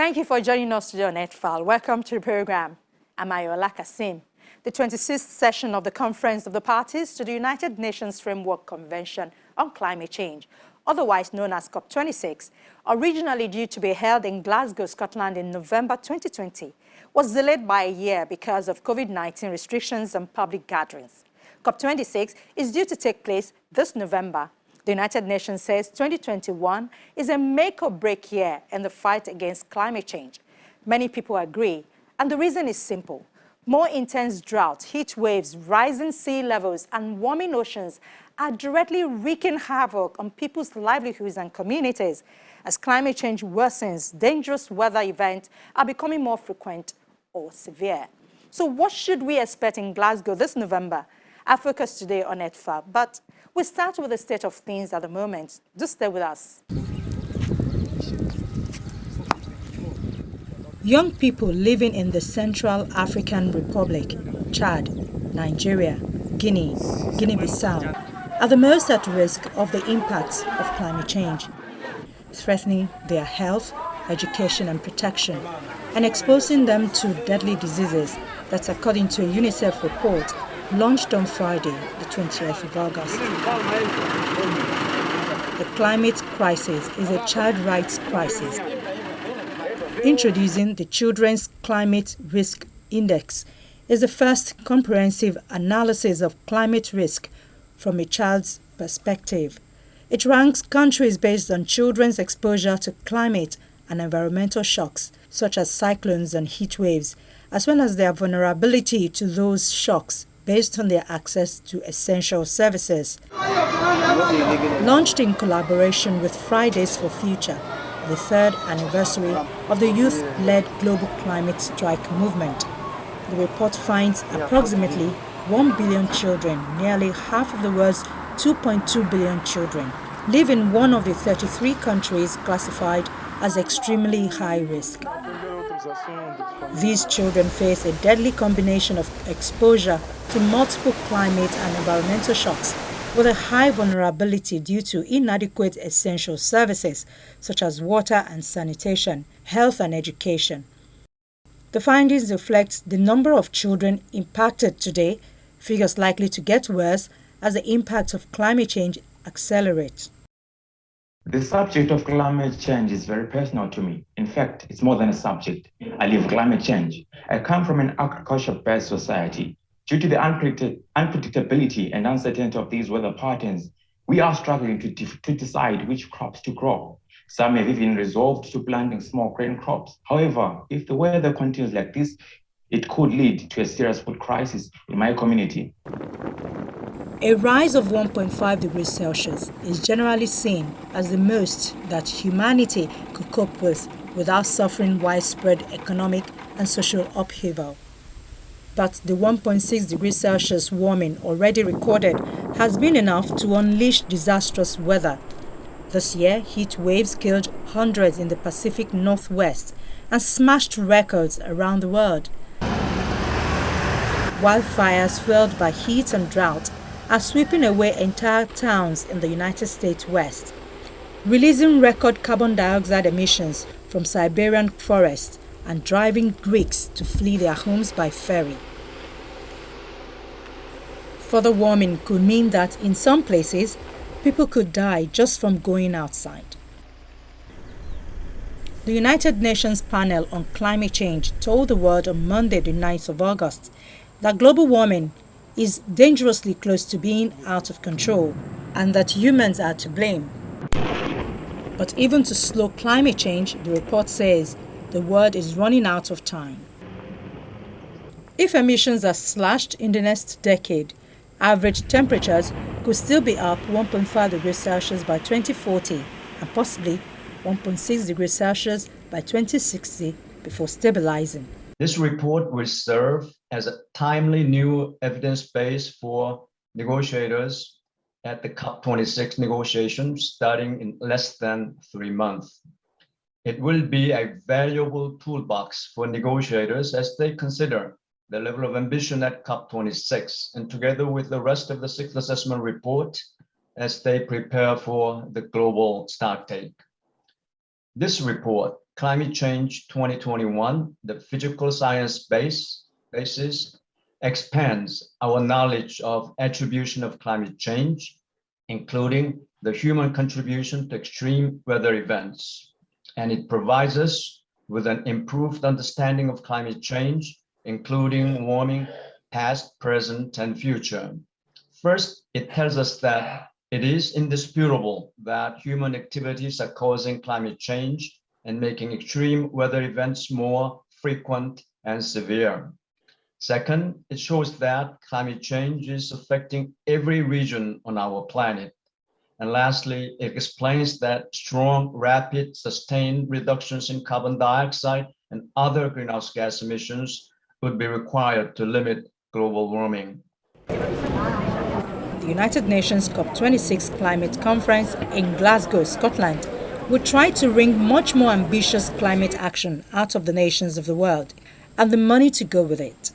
Thank you for joining us today on EarthFile. Welcome to the program. I'm Ayola Kasim. The 26th session of the Conference of the Parties to the United Nations Framework Convention on Climate Change, otherwise known as COP26, originally due to be held in Glasgow, Scotland in November 2020, was delayed by a year because of COVID-19 restrictions on public gatherings. COP26 is due to take place this November. The United Nations says 2021 is a make-or-break year in the fight against climate change. Many people agree, and the reason is simple. More intense drought, heat waves, rising sea levels, and warming oceans are directly wreaking havoc on people's livelihoods and communities. As climate change worsens, dangerous weather events are becoming more frequent or severe. So what should we expect in Glasgow this November? Our focus today on EarthFile, but we start with the state of things at the moment. Just stay with us. Young people living in the Central African Republic, Chad, Nigeria, Guinea, Guinea-Bissau are the most at risk of the impacts of climate change, threatening their health, education and protection, and exposing them to deadly diseases that, according to a UNICEF report, launched on Friday, the 20th of August. The climate crisis is a child rights crisis. Introducing the Children's Climate Risk Index is the first comprehensive analysis of climate risk from a child's perspective. It ranks countries based on children's exposure to climate and environmental shocks, such as cyclones and heat waves, as well as their vulnerability to those shocks based on their access to essential services. Launched in collaboration with Fridays for Future, the third anniversary of the youth-led global climate strike movement, the report finds approximately 1 billion children, nearly half of the world's 2.2 billion children, live in one of the 33 countries classified as extremely high risk. These children face a deadly combination of exposure to multiple climate and environmental shocks with a high vulnerability due to inadequate essential services such as water and sanitation, health and education. The findings reflect the number of children impacted today, figures likely to get worse as the impact of climate change accelerates. The subject of climate change is very personal to me. In fact, it's more than a subject. I live climate change. I come from an agriculture-based society. Due to the unpredictability and uncertainty of these weather patterns, we are struggling to decide which crops to grow. Some have even resolved to planting small grain crops. However, if the weather continues like this, it could lead to a serious food crisis in my community. A rise of 1.5 degrees Celsius is generally seen as the most that humanity could cope with without suffering widespread economic and social upheaval. But the 1.6 degrees Celsius warming already recorded has been enough to unleash disastrous weather. This year, heat waves killed hundreds in the Pacific Northwest and smashed records around the world. Wildfires fueled by heat and drought are sweeping away entire towns in the United States West, releasing record carbon dioxide emissions from Siberian forests and driving Greeks to flee their homes by ferry. Further warming could mean that in some places, people could die just from going outside. The United Nations panel on climate change told the world on Monday, the 9th of August, that global warming is dangerously close to being out of control and that humans are to blame. But even to slow climate change, the report says the world is running out of time. If emissions are slashed in the next decade, average temperatures could still be up 1.5 degrees Celsius by 2040 and possibly 1.6 degrees Celsius by 2060 before stabilizing. This report will serve as a timely new evidence base for negotiators at the COP26 negotiations starting in less than 3 months. It will be a valuable toolbox for negotiators as they consider the level of ambition at COP26 and together with the rest of the sixth assessment report as they prepare for the global stocktake. This report Climate Change 2021, the physical science basis expands our knowledge of attribution of climate change, including the human contribution to extreme weather events. And it provides us with an improved understanding of climate change, including warming, past, present, and future. First, it tells us that it is indisputable that human activities are causing climate change and making extreme weather events more frequent and severe. Second, it shows that climate change is affecting every region on our planet. And lastly, it explains that strong, rapid, sustained reductions in carbon dioxide and other greenhouse gas emissions would be required to limit global warming. The United Nations COP26 climate conference in Glasgow, Scotland, will try to wring much more ambitious climate action out of the nations of the world and the money to go with it.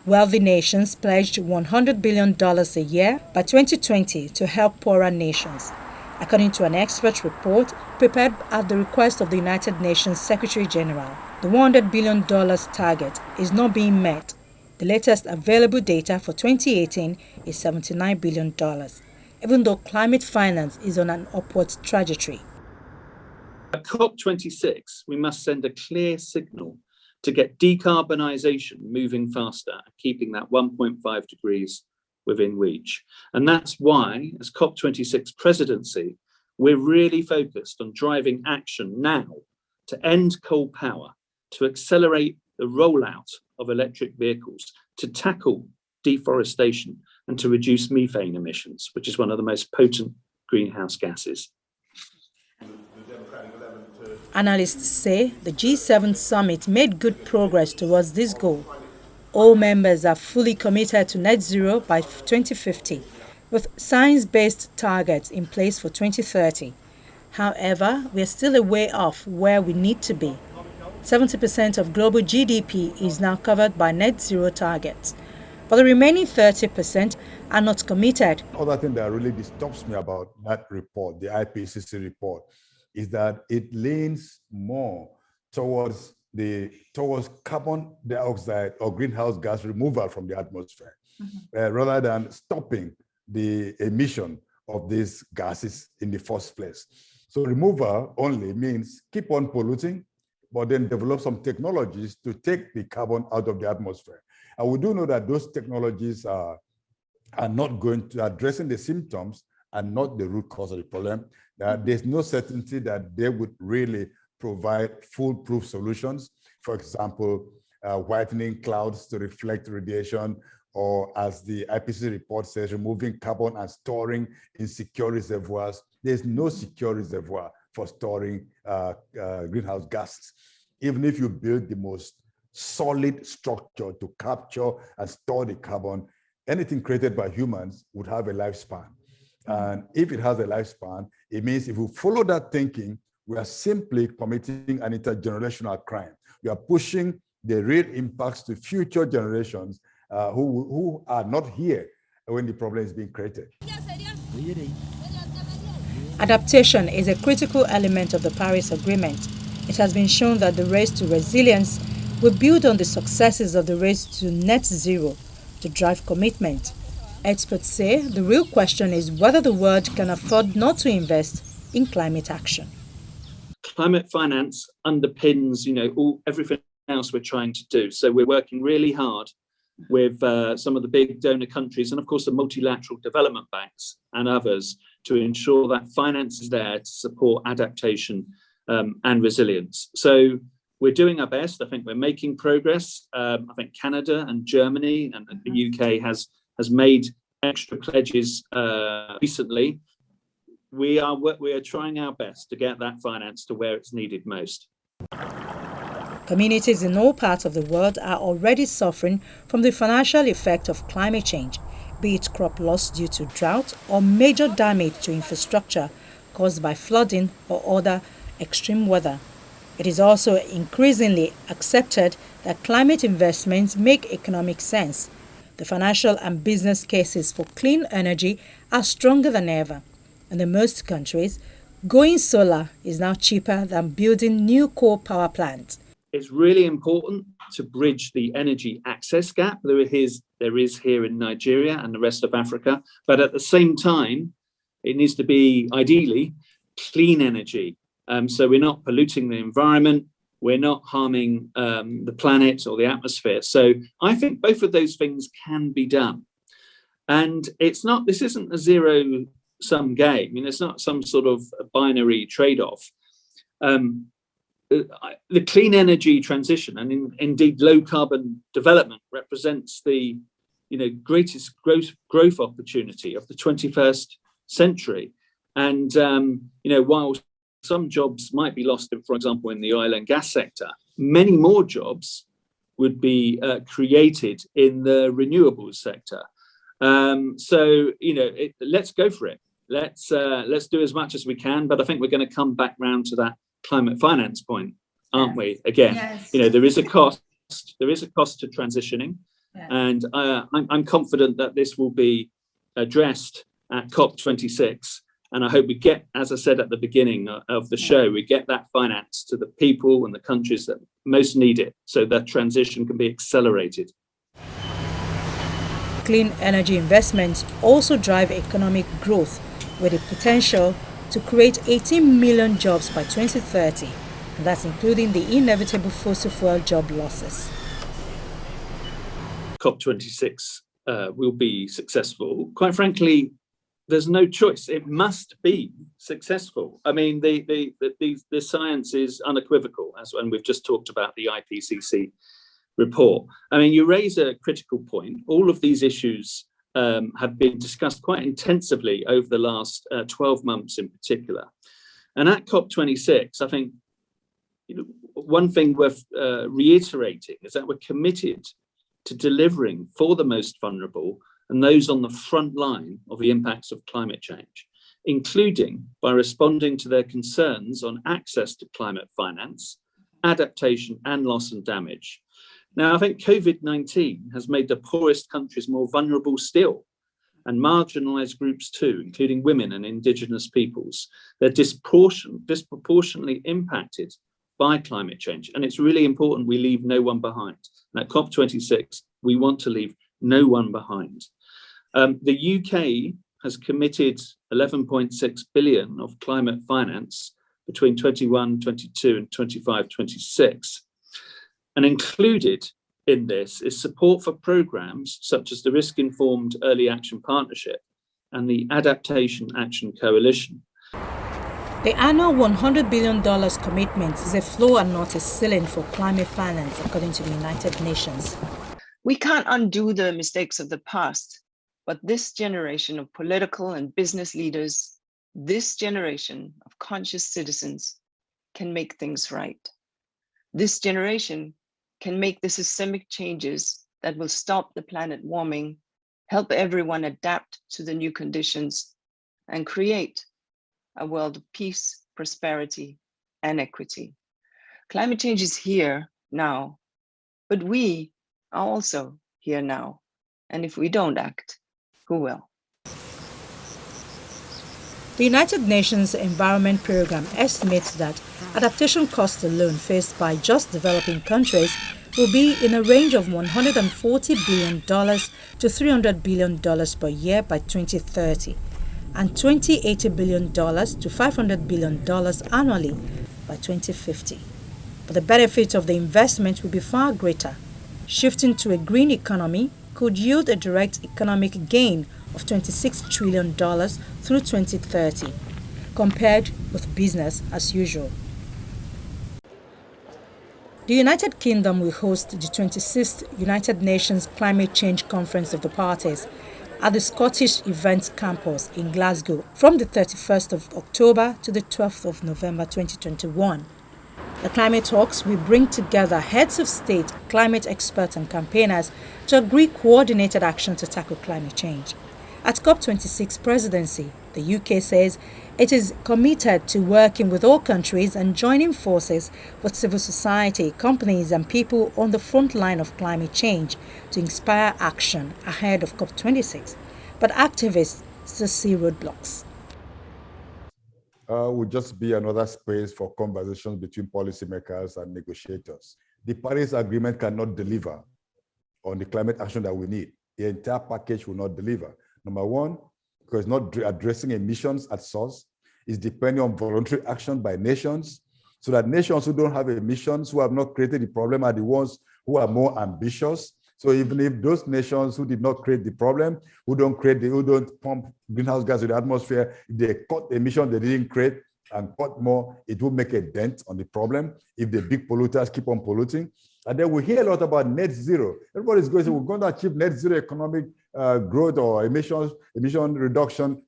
Wealthy nations pledged $100 billion a year by 2020 to help poorer nations, according to an expert report prepared at the request of the United Nations Secretary General. The $100 billion target is not being met. The latest available data for 2018 is $79 billion, even though climate finance is on an upward trajectory. At COP26, we must send a clear signal to get decarbonisation moving faster, keeping that 1.5 degrees within reach. And that's why, as COP26 presidency, we're really focused on driving action now to end coal power, to accelerate the rollout of electric vehicles, to tackle deforestation, and to reduce methane emissions, which is one of the most potent greenhouse gases. Analysts say the G7 summit made good progress towards this goal. All members are fully committed to net zero by 2050, with science-based targets in place for 2030. However, we are still a way off where we need to be. 70% of global GDP is now covered by net zero targets, but the remaining 30% are not committed. Other thing that really disturbs me about that report, the IPCC report, is that it leans more towards carbon dioxide or greenhouse gas removal from the atmosphere, rather than stopping the emission of these gases in the first place. So removal only means keep on polluting, but then develop some technologies to take the carbon out of the atmosphere. And we do know that those technologies are not going to addressing the symptoms and not the root cause of the problem. There's no certainty that they would really provide foolproof solutions. For example, whitening clouds to reflect radiation, or as the IPCC report says, removing carbon and storing in secure reservoirs. There's no secure reservoir for storing greenhouse gases. Even if you build the most solid structure to capture and store the carbon, anything created by humans would have a lifespan. And if it has a lifespan, it means if we follow that thinking, we are simply committing an intergenerational crime. We are pushing the real impacts to future generations who are not here when the problem is being created. Adaptation is a critical element of the Paris Agreement. It has been shown that the race to resilience will build on the successes of the race to net zero to drive commitment. Experts say the real question is whether the world can afford not to invest in climate action. Climate finance underpins, everything else we're trying to do. So we're working really hard with some of the big donor countries and, of course, the multilateral development banks and others to ensure that finance is there to support adaptation and resilience. So we're doing our best. I think we're making progress. I think Canada and Germany and the UK has made extra pledges recently. We are trying our best to get that finance to where it's needed most. Communities in all parts of the world are already suffering from the financial effect of climate change, be it crop loss due to drought or major damage to infrastructure caused by flooding or other extreme weather. It is also increasingly accepted that climate investments make economic sense. The financial and business cases for clean energy are stronger than ever. And in most countries, Going solar is now cheaper than building new coal power plants. It's really important to bridge the energy access gap there is here in Nigeria and the rest of Africa. But at the same time, it needs to be ideally clean energy. So we're not polluting the environment, we're not harming the planet or the atmosphere. So I think both of those things can be done. And this isn't a zero-sum game. I mean, it's not some sort of binary trade-off. The clean energy transition and indeed low carbon development represents the greatest growth opportunity of the 21st century. And while some jobs might be lost, for example, in the oil and gas sector, many more jobs would be created in the renewables sector. Let's go for it. Let's do as much as we can. But I think we're going to come back round to that climate finance point, aren't we? Again, yes. There is a cost. There is a cost to transitioning, and I'm confident that this will be addressed at COP26. And I hope we get, as I said at the beginning of the show, we get that finance to the people and the countries that most need it, so that transition can be accelerated. Clean energy investments also drive economic growth, with the potential to create 18 million jobs by 2030, and that's including the inevitable fossil fuel job losses. COP26 will be successful. Quite frankly, there's no choice. It must be successful. I mean, the science is unequivocal, and we've just talked about the IPCC report. I mean, you raise a critical point. All of these issues have been discussed quite intensively over the last 12 months in particular. And at COP26, I think one thing worth reiterating is that we're committed to delivering for the most vulnerable and those on the front line of the impacts of climate change, including by responding to their concerns on access to climate finance, adaptation and loss and damage. Now, I think COVID-19 has made the poorest countries more vulnerable still, and marginalized groups too, including women and indigenous peoples. They're disproportionately impacted by climate change. And it's really important we leave no one behind. And at COP26, we want to leave no one behind. The UK has committed 11.6 billion of climate finance between 21-22 and 25-26. And included in this is support for programs such as the Risk-Informed Early Action Partnership and the Adaptation Action Coalition. The annual $100 billion commitment is a floor and not a ceiling for climate finance, according to the United Nations. We can't undo the mistakes of the past, but this generation of political and business leaders, this generation of conscious citizens can make things right. This generation can make the systemic changes that will stop the planet warming, help everyone adapt to the new conditions, and create a world of peace, prosperity, and equity. Climate change is here now, but we are also here now. And if we don't act, who will? The United Nations Environment Programme estimates that adaptation costs alone faced by just developing countries will be in a range of $140 billion to $300 billion per year by 2030, and $80 billion to $500 billion annually by 2050. But the benefit of the investment will be far greater. Shifting to a green economy could yield a direct economic gain of $26 trillion through 2030, compared with business as usual. The United Kingdom will host the 26th United Nations Climate Change Conference of the Parties at the Scottish Events Campus in Glasgow from the 31st of October to the 12th of November 2021. The climate talks will bring together heads of state, climate experts and campaigners to agree coordinated action to tackle climate change. At COP26 presidency, the UK says it is committed to working with all countries and joining forces with civil society, companies and people on the front line of climate change to inspire action ahead of COP26. But activists still see roadblocks. would just be another space for conversations between policymakers and negotiators. The Paris Agreement cannot deliver on the climate action that we need. The entire package will not deliver. Number one, because it's not addressing emissions at source. It's depending on voluntary action by nations, so that nations who don't have emissions, who have not created the problem, are the ones who are more ambitious. So even if those nations who did not create the problem, who don't pump greenhouse gas to the atmosphere, if they cut emissions they didn't create and cut more, it will make a dent on the problem if the big polluters keep on polluting. And then we hear a lot about net zero. Everybody's going to say we're going to achieve net zero economic growth or emission reduction.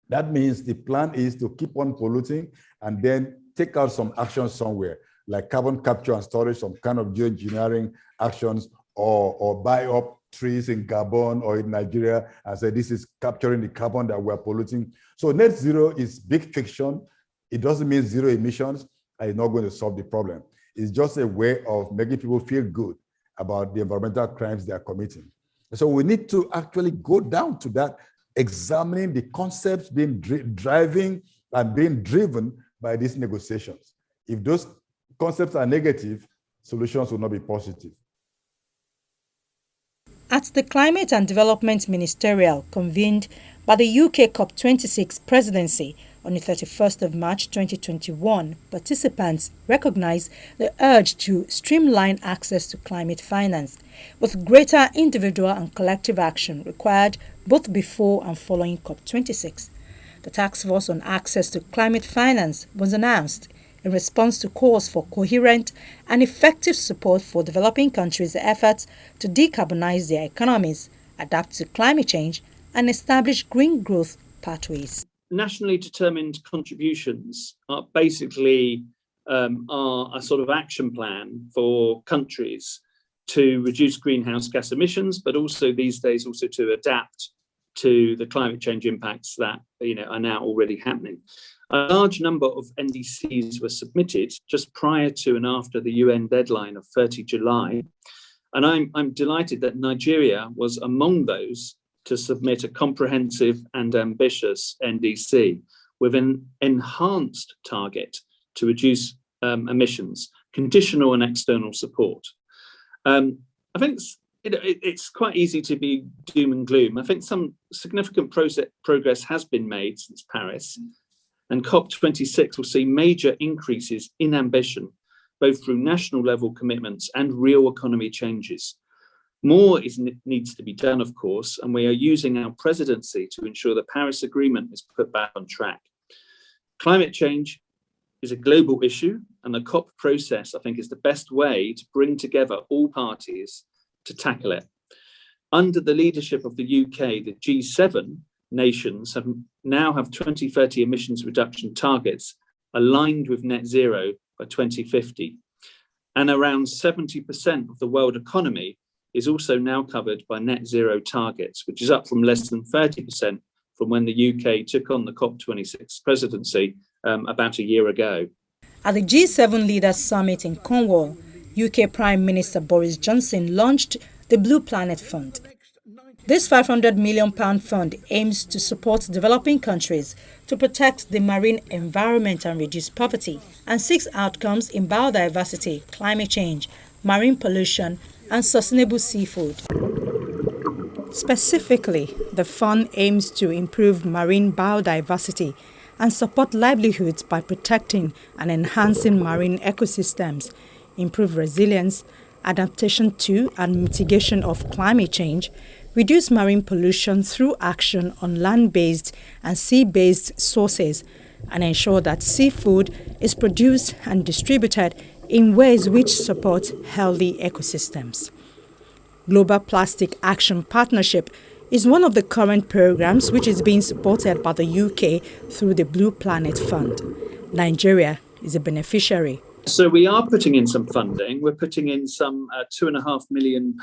That means the plan is to keep on polluting and then take out some actions somewhere, like carbon capture and storage, some kind of geoengineering actions, or buy up trees in Gabon or in Nigeria and say this is capturing the carbon that we're polluting. So net zero is big fiction. It doesn't mean zero emissions, and it's not going to solve the problem. It's just a way of making people feel good about the environmental crimes they are committing. So we need to actually go down to that, examining the concepts being driving and being driven by these negotiations. If those concepts are negative, solutions will not be positive. At the Climate and Development Ministerial convened by the UK COP26 presidency on the 31st of March 2021, participants recognized the urge to streamline access to climate finance, with greater individual and collective action required both before and following COP26. The Task Force on Access to Climate Finance was announced in response to calls for coherent and effective support for developing countries' efforts to decarbonize their economies, adapt to climate change, and establish green growth pathways. Nationally determined contributions are basically are a sort of action plan for countries to reduce greenhouse gas emissions, but also these days also to adapt to the climate change impacts that are now already happening. A large number of NDCs were submitted just prior to and after the UN deadline of 30 July. And I'm delighted that Nigeria was among those to submit a comprehensive and ambitious NDC with an enhanced target to reduce emissions, conditional and external support. I think it's quite easy to be doom and gloom. I think some significant progress has been made since Paris, and COP26 will see major increases in ambition, both through national level commitments and real economy changes. More needs to be done, of course, and we are using our presidency to ensure the Paris Agreement is put back on track. Climate change is a global issue, and the COP process, I think, is the best way to bring together all parties to tackle it. Under the leadership of the UK, the G7 nations now have 2030 emissions reduction targets aligned with net zero by 2050. And around 70% of the world economy is also now covered by net zero targets, which is up from less than 30% from when the UK took on the COP26 presidency about a year ago. At the G7 Leaders Summit in Cornwall, UK Prime Minister Boris Johnson launched the Blue Planet Fund. This £500 million fund aims to support developing countries to protect the marine environment and reduce poverty, and seeks outcomes in biodiversity, climate change, marine pollution, and sustainable seafood. Specifically, the fund aims to improve marine biodiversity and support livelihoods by protecting and enhancing marine ecosystems, improve resilience, adaptation to and mitigation of climate change, reduce marine pollution through action on land-based and sea-based sources, and ensure that seafood is produced and distributed in ways which support healthy ecosystems. Global Plastic Action Partnership is one of the current programs which is being supported by the UK through the Blue Planet Fund. Nigeria is a beneficiary. So we are putting in some funding. We're putting in some £2.5 million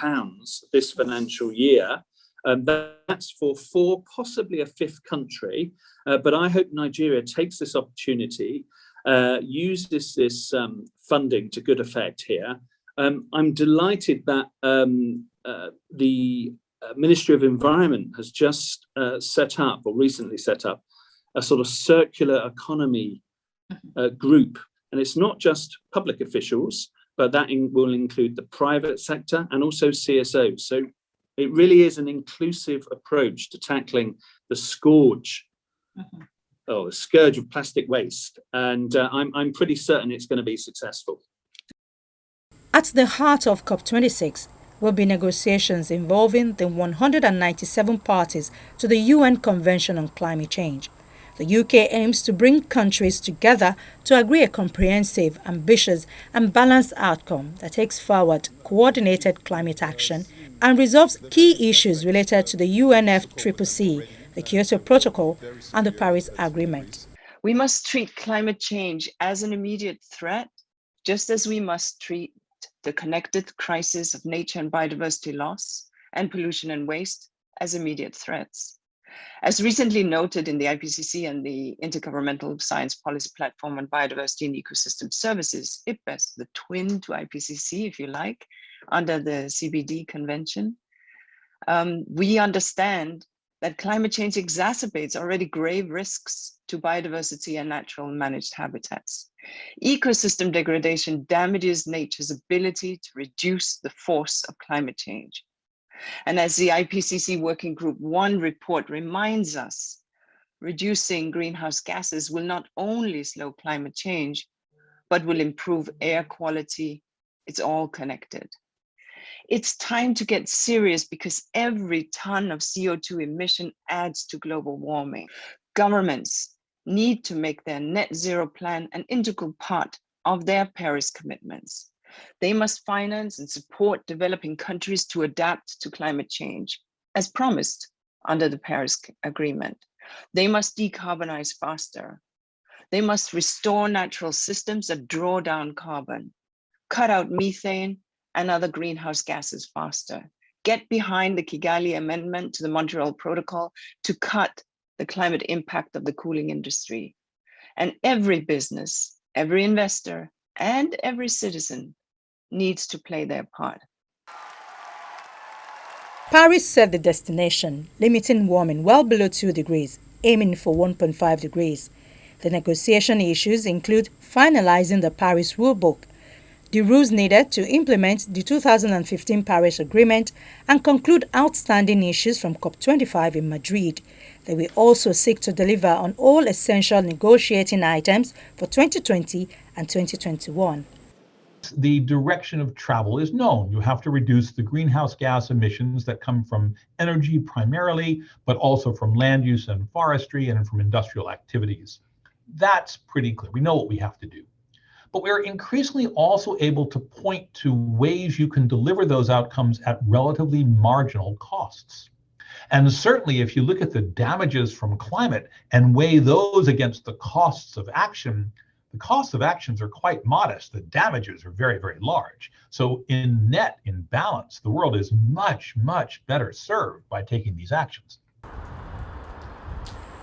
this financial year. That's for 4, possibly a 5th country. But I hope Nigeria takes this opportunity, uses this funding to good effect here. I'm delighted that the Ministry of Environment has just recently set up a sort of circular economy group. And it's not just public officials, but that will include the private sector and also CSOs. So it really is an inclusive approach to tackling the scourge, the scourge of plastic waste. And I'm pretty certain it's going to be successful. At the heart of COP26 will be negotiations involving the 197 parties to the UN Convention on Climate Change. The UK aims to bring countries together to agree a comprehensive, ambitious and balanced outcome that takes forward coordinated climate action and resolves key issues related to the UNFCCC, the Kyoto Protocol and the Paris Agreement. We must treat climate change as an immediate threat, just as we must treat the connected crisis of nature and biodiversity loss and pollution and waste as immediate threats. As recently noted in the IPCC and the Intergovernmental Science Policy Platform on Biodiversity and Ecosystem Services, IPBES, the twin to IPCC, if you like, under the CBD Convention, we understand that climate change exacerbates already grave risks to biodiversity and natural managed habitats. Ecosystem degradation damages nature's ability to reduce the force of climate change. And as the IPCC Working Group 1 report reminds us, reducing greenhouse gases will not only slow climate change, but will improve air quality. It's all connected. It's time to get serious because every ton of CO2 emission adds to global warming. Governments need to make their net zero plan an integral part of their Paris commitments. They must finance and support developing countries to adapt to climate change, as promised under the Paris Agreement. They must decarbonize faster. They must restore natural systems that draw down carbon, cut out methane and other greenhouse gases faster. Get behind the Kigali Amendment to the Montreal Protocol to cut the climate impact of the cooling industry. And every business, every investor, and every citizen needs to play their part. Paris set the destination, limiting warming well below 2 degrees, aiming for 1.5 degrees. The negotiation issues include finalizing the Paris Rulebook, the rules needed to implement the 2015 Paris Agreement, and conclude outstanding issues from COP25 in Madrid. They will also seek to deliver on all essential negotiating items for 2020 and 2021. The direction of travel is known. You have to reduce the greenhouse gas emissions that come from energy primarily, but also from land use and forestry and from industrial activities. That's pretty clear. We know what we have to do. But we're increasingly also able to point to ways you can deliver those outcomes at relatively marginal costs. And certainly if you look at the damages from climate and weigh those against the costs of action, the costs of actions are quite modest. The damages are very, very large. So in net, in balance, the world is much, much better served by taking these actions.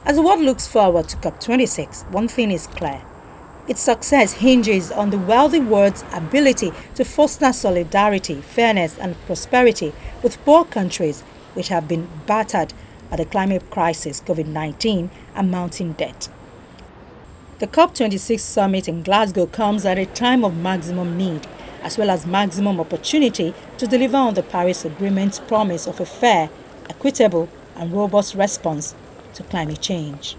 As the world looks forward to COP26, one thing is clear. Its success hinges on the wealthy world's ability to foster solidarity, fairness and prosperity with poor countries which have been battered by the climate crisis, COVID-19 and mounting debt. The COP26 summit in Glasgow comes at a time of maximum need, as well as maximum opportunity to deliver on the Paris Agreement's promise of a fair, equitable and robust response to climate change.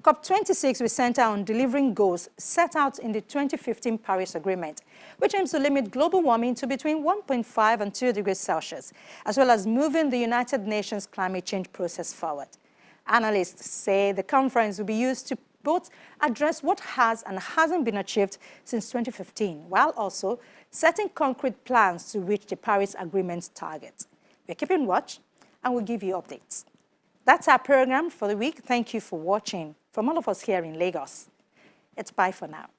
COP26 will center on delivering goals set out in the 2015 Paris Agreement, which aims to limit global warming to between 1.5 and 2 degrees Celsius, as well as moving the United Nations climate change process forward. Analysts say the conference will be used to both address what has and hasn't been achieved since 2015, while also setting concrete plans to reach the Paris Agreement's target. We're keeping watch and we'll give you updates. That's our program for the week. Thank you for watching. From all of us here in Lagos, it's bye for now.